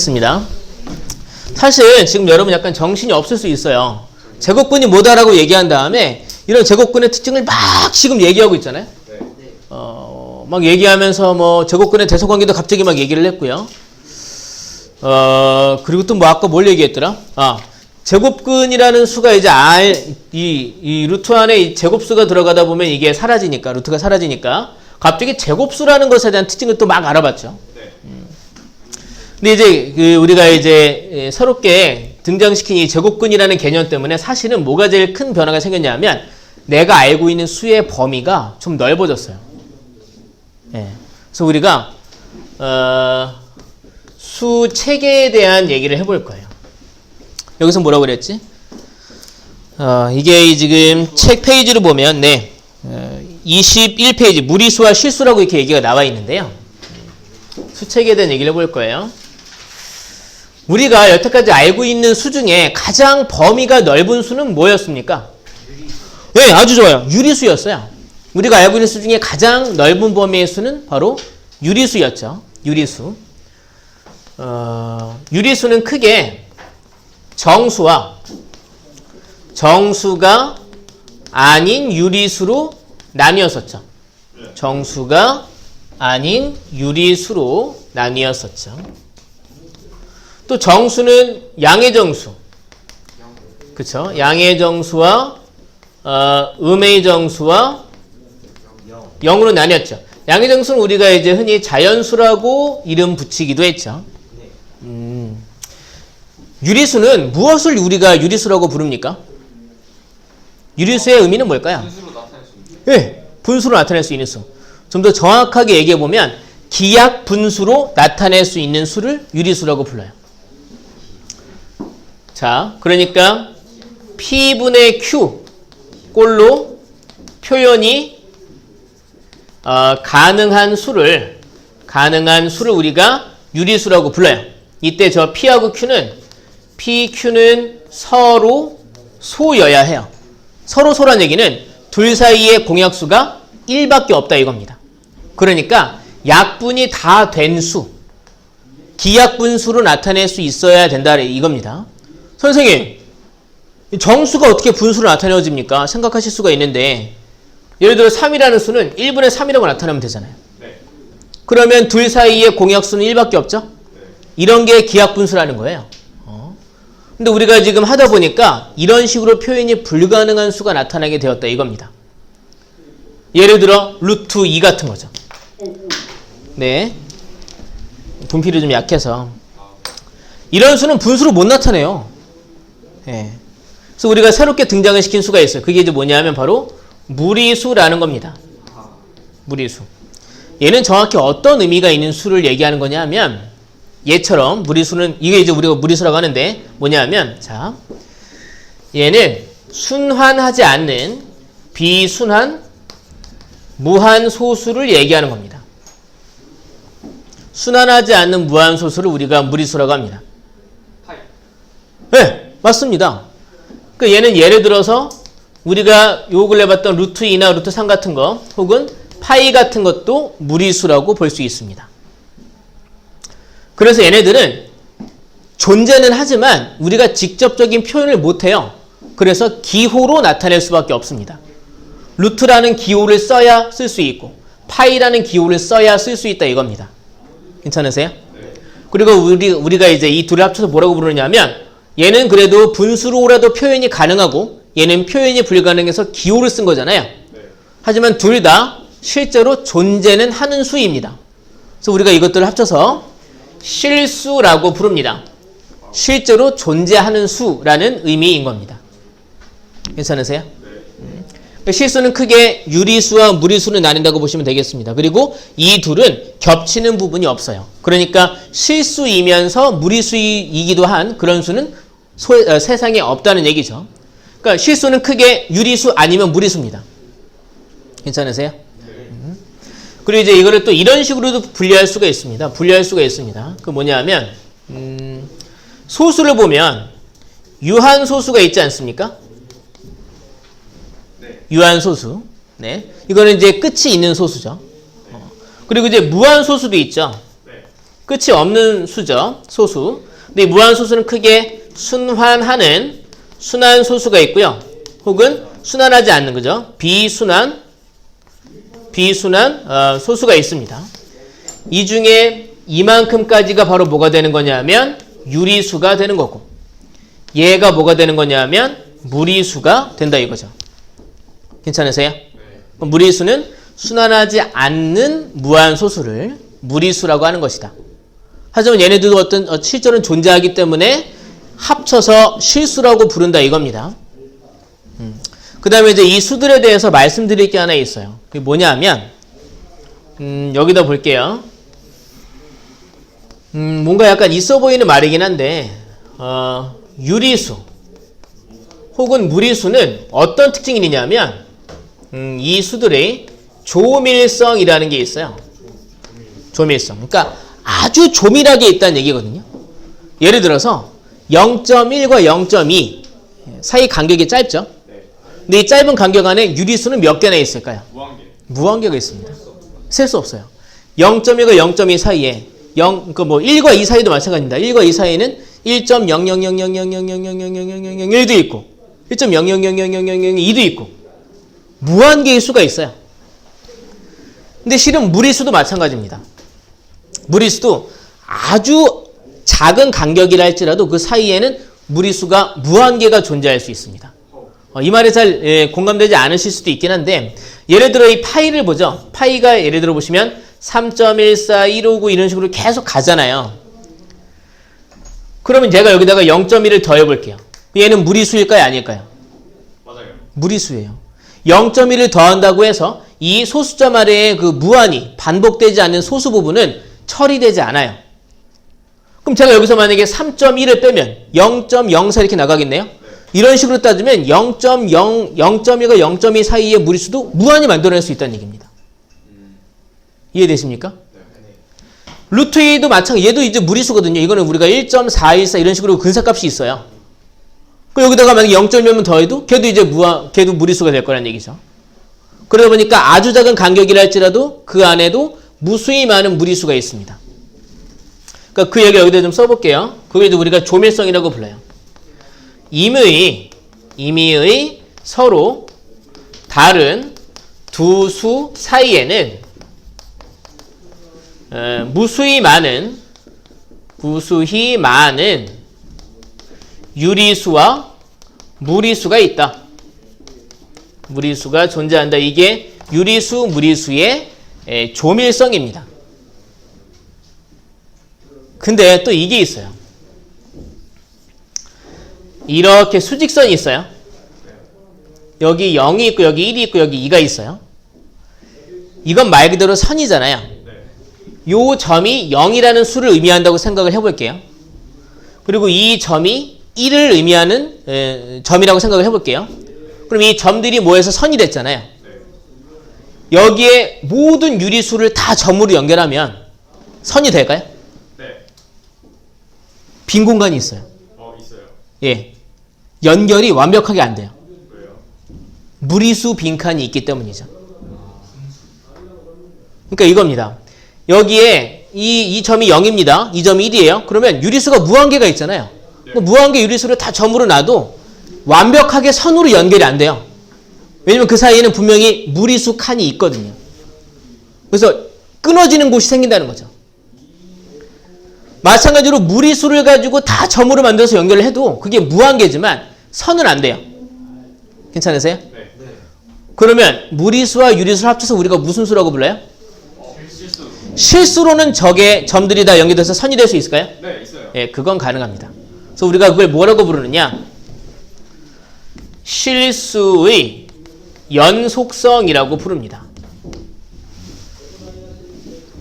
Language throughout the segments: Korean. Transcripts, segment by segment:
하겠습니다. 사실 지금 여러분 약간 정신이 없을 수 있어요. 제곱근이 뭐다라고 얘기한 다음에 이런 제곱근의 특징을 막 지금 얘기하고 있잖아요. 막 얘기하면서 뭐 제곱근의 대소관계도 갑자기 막 얘기를 했고요. 그리고 또 뭐 아까 뭘 얘기했더라? 제곱근이라는 수가 이제 이 루트 안에 이 제곱수가 들어가다 보면 이게 사라지니까, 루트가 사라지니까 갑자기 제곱수라는 것에 대한 특징을 또 막 알아봤죠. 근데 이제 우리가 이제 새롭게 등장시킨 이 제곱근이라는 개념 때문에 사실은 뭐가 제일 큰 변화가 생겼냐면 내가 알고 있는 수의 범위가 좀 넓어졌어요. 그래서 우리가 수 체계에 대한 얘기를 해볼 거예요. 여기서 뭐라고 그랬지? 이게 지금 책 페이지를 보면 21페이지 무리수와 실수라고 이렇게 얘기가 나와 있는데요. 수 체계에 대한 얘기를 해볼 거예요. 우리가 여태까지 알고 있는 수 중에 가장 범위가 넓은 수는 뭐였습니까? 네, 아주 좋아요. 유리수였어요. 우리가 알고 있는 수 중에 가장 넓은 범위의 수는 바로 유리수였죠. 유리수. 유리수는 크게 정수가 아닌 유리수로 나뉘었었죠. 정수가 아닌 유리수로 나뉘었었죠. 또 정수는 양의 정수, 그쵸? 양의 정수와 음의 정수와 0으로 나뉘었죠. 양의 정수는 우리가 이제 흔히 자연수라고 이름 붙이기도 했죠. 유리수는 무엇을 우리가 유리수라고 부릅니까? 유리수의 의미는 뭘까요? 분수로 나타낼 수 있는. 네, 분수로 나타낼 수 있는 수. 좀 더 정확하게 얘기해 보면 기약 분수로 나타낼 수 있는 수를 유리수라고 불러요. 자, 그러니까 P분의 Q 꼴로 표현이 가능한 수를 우리가 유리수라고 불러요. 이때 저 P하고 PQ는 서로 소여야 해요. 서로 소란 얘기는 둘 사이의 공약수가 1밖에 없다 이겁니다. 그러니까 약분이 다 된 수, 기약분수로 나타낼 수 있어야 된다 이겁니다. 선생님, 정수가 어떻게 분수로 나타내집니까? 생각하실 수가 있는데 예를 들어 3이라는 수는 1분의 3이라고 나타내면 되잖아요. 네. 그러면 둘 사이의 공약수는 1밖에 없죠? 네. 이런 게 기약분수라는 거예요. 근데 우리가 지금 하다 보니까 이런 식으로 표현이 불가능한 수가 나타나게 되었다 이겁니다. 예를 들어 루트 2 같은 거죠. 네, 분필이 좀 약해서 이런 수는 분수로 못 나타내요. 네. 그래서 우리가 새롭게 등장을 시킨 수가 있어요. 그게 이제 뭐냐면 바로 무리수라는 겁니다. 무리수. 얘는 정확히 어떤 의미가 있는 수를 얘기하는 거냐면 얘처럼 무리수는 이게 이제 우리가 무리수라고 하는데 뭐냐면 자, 얘는 순환하지 않는 비순환 무한소수를 얘기하는 겁니다. 순환하지 않는 무한소수를 우리가 무리수라고 합니다. 파이. 네, 맞습니다. 그러니까 얘는 예를 들어서 우리가 요 근래 봤던 루트 2나 루트 3 같은 거 혹은 파이 같은 것도 무리수라고 볼 수 있습니다. 그래서 얘네들은 존재는 하지만 우리가 직접적인 표현을 못해요. 그래서 기호로 나타낼 수밖에 없습니다. 루트라는 기호를 써야 쓸 수 있고 파이라는 기호를 써야 쓸 수 있다 이겁니다. 괜찮으세요? 네. 그리고 우리가 이제 이 둘을 합쳐서 뭐라고 부르냐면 얘는 그래도 분수로라도 표현이 가능하고 얘는 표현이 불가능해서 기호를 쓴 거잖아요. 네. 하지만 둘 다 실제로 존재는 하는 수입니다. 그래서 우리가 이것들을 합쳐서 실수라고 부릅니다. 실제로 존재하는 수라는 의미인 겁니다. 괜찮으세요? 네. 실수는 크게 유리수와 무리수를 나뉜다고 보시면 되겠습니다. 그리고 이 둘은 겹치는 부분이 없어요. 그러니까 실수이면서 무리수이기도 한 그런 수는 세상에 없다는 얘기죠. 그러니까 실수는 크게 유리수 아니면 무리수입니다. 괜찮으세요? 그리고 이제 이거를 또 이런 식으로도 분리할 수가 있습니다. 그 뭐냐면 소수를 보면 유한소수가 있지 않습니까? 네. 유한소수. 네. 이거는 이제 끝이 있는 소수죠. 그리고 이제 무한소수도 있죠. 네. 끝이 없는 수죠. 소수. 근데 이 무한소수는 크게 순환하는 순환소수가 있고요. 혹은 순환하지 않는 거죠. 비순환 소수가 있습니다. 이 중에 이만큼까지가 바로 뭐가 되는 거냐면 유리수가 되는 거고, 얘가 뭐가 되는 거냐면 무리수가 된다 이거죠. 괜찮으세요? 그럼 무리수는 순환하지 않는 무한소수를 무리수라고 하는 것이다. 하지만 얘네들도 어떤 실제로는 존재하기 때문에 합쳐서 실수라고 부른다 이겁니다. 그 다음에 이제 이 수들에 대해서 말씀드릴 게 하나 있어요. 그게 뭐냐면 여기다 볼게요. 뭔가 약간 있어 보이는 말이긴 한데 유리수 혹은 무리수는 어떤 특징이 있냐면 이 수들의 조밀성이라는 게 있어요. 조밀성. 그러니까 아주 조밀하게 있다는 얘기거든요. 예를 들어서 0.1과 0.2 사이 간격이 짧죠. 근데 이 짧은 간격 안에 유리수는 몇 개나 있을까요? 무한개가 있습니다. 셀 수 없어요. 0.1과 0.2 사이에 1과 2 사이도 마찬가지입니다. 1과 2 사이에는 1.0000000000001도 있고 1.000000002도 있고 무한개의 수가 있어요. 근데 실은 무리수도 마찬가지입니다. 무리수도 아주 작은 간격이라 할지라도 그 사이에는 무리수가 무한개가 존재할 수 있습니다. 이 말에 잘 공감되지 않으실 수도 있긴 한데 예를 들어 이 파이를 보죠. 파이가 예를 들어 보시면 3.14, 159 이런 식으로 계속 가잖아요. 그러면 제가 여기다가 0.1을 더해 볼게요. 얘는 무리수일까요? 아닐까요? 맞아요. 무리수예요. 0.1을 더한다고 해서 이 소수점 아래에 그 무한히 반복되지 않는 소수 부분은 처리되지 않아요. 그럼 제가 여기서 만약에 3.1을 빼면 0.04 이렇게 나가겠네요. 이런 식으로 따지면 0.1과 0.2 사이의 무리수도 무한히 만들어낼 수 있다는 얘기입니다. 이해되십니까? 루트 2도 마찬가지. 얘도 이제 무리수거든요. 이거는 우리가 1.414 이런 식으로 근사값이 있어요. 그 여기다가 만약에 0.1만 더해도 걔도 이제 걔도 무리수가 될 거란 얘기죠. 그러다 보니까 아주 작은 간격이라 할지라도 그 안에도 무수히 많은 무리수가 있습니다. 그러니까 그 얘기 여기다 좀 써볼게요. 그걸 이제 우리가 조밀성이라고 불러요. 임의의 서로 다른 두 수 사이에는 무수히 많은 유리수와 무리수가 있다. 무리수가 존재한다. 이게 유리수, 무리수의 조밀성입니다. 근데 또 이게 있어요. 이렇게 수직선이 있어요. 여기 0이 있고 여기 1이 있고 여기 2가 있어요. 이건 말 그대로 선이잖아요. 요 점이 0이라는 수를 의미한다고 생각을 해볼게요. 그리고 이 점이 1을 의미하는 점이라고 생각을 해볼게요. 그럼 이 점들이 모여서 선이 됐잖아요. 여기에 모든 유리수를 다 점으로 연결하면 선이 될까요? 네. 빈 공간이 있어요. 있어요. 예. 연결이 완벽하게 안 돼요. 왜요? 무리수 빈칸이 있기 때문이죠. 그러니까 이겁니다. 여기에 이 점이 0입니다. 이 점이 1이에요. 그러면 유리수가 무한개가 있잖아요. 네. 무한개 유리수를 다 점으로 놔도 완벽하게 선으로 연결이 안 돼요. 왜냐면 그 사이에는 분명히 무리수 칸이 있거든요. 그래서 끊어지는 곳이 생긴다는 거죠. 마찬가지로 무리수를 가지고 다 점으로 만들어서 연결을 해도 그게 무한개지만 선은 안 돼요. 괜찮으세요? 네. 그러면 무리수와 유리수를 합쳐서 우리가 무슨 수라고 불러요? 실수. 실수로는 적의 점들이 다 연결돼서 선이 될 수 있을까요? 네, 있어요. 예, 그건 가능합니다. 그래서 우리가 그걸 뭐라고 부르느냐? 실수의 연속성이라고 부릅니다.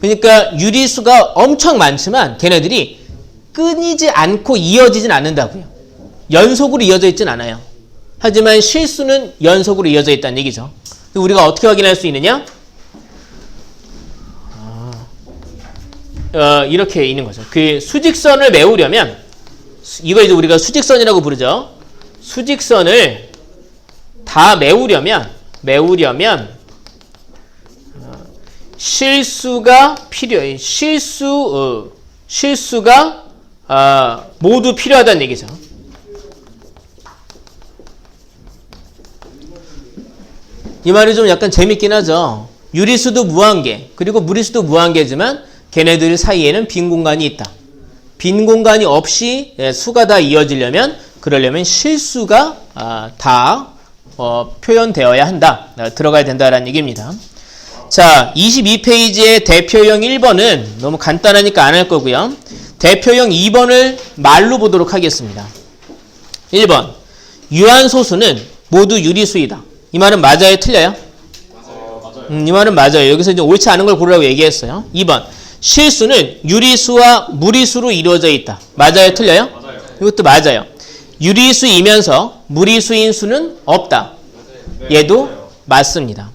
그러니까 유리수가 엄청 많지만 걔네들이 끊이지 않고 이어지진 않는다고요. 연속으로 이어져 있진 않아요. 하지만 실수는 연속으로 이어져 있다는 얘기죠. 우리가 어떻게 확인할 수 있느냐? 이렇게 있는 거죠. 그 수직선을 메우려면 이거 이제 우리가 수직선이라고 부르죠. 수직선을 다 메우려면 실수가 필요해. 실수가 모두 필요하다는 얘기죠. 이 말이 좀 약간 재밌긴 하죠. 유리수도 무한계, 그리고 무리수도 무한계지만 걔네들 사이에는 빈 공간이 있다. 빈 공간이 없이 수가 다 이어지려면, 그러려면 실수가 다 표현되어야 한다. 들어가야 된다라는 얘기입니다. 자, 22페이지의 대표형 1번은 너무 간단하니까 안 할 거고요. 대표형 2번을 말로 보도록 하겠습니다. 1번, 유한소수는 모두 유리수이다. 이 말은 맞아요? 틀려요? 맞아요. 이 말은 맞아요. 여기서 이제 옳지 않은 걸 고르라고 얘기했어요. 2번, 실수는 유리수와 무리수로 이루어져 있다. 맞아요? 틀려요? 맞아요. 이것도 맞아요. 유리수이면서 무리수인 수는 없다. 네, 얘도 맞아요. 맞습니다.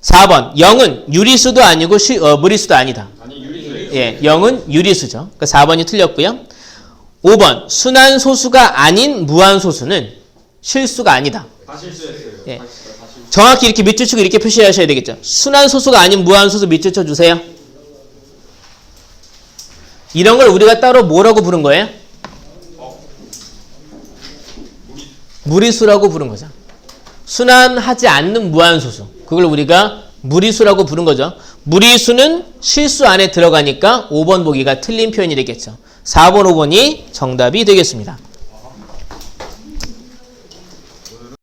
4번, 0은 유리수도 아니고 무리수도 아니다. 아니 유리수예요. 예, 0은 유리수죠. 그러니까 4번이 틀렸고요. 5번, 순환소수가 아닌 무한소수는 실수가 아니다. 다 실수했어요. 예. 다 실수. 정확히 이렇게 밑줄 치고 이렇게 표시하셔야 되겠죠. 순환소수가 아닌 무한소수 밑줄 쳐주세요. 이런 걸 우리가 따로 뭐라고 부른 거예요? 무리수라고 부른 거죠. 순환하지 않는 무한소수. 그걸 우리가 무리수라고 부른 거죠. 무리수는 실수 안에 들어가니까 5번 보기가 틀린 표현이 되겠죠. 4번, 5번이 정답이 되겠습니다.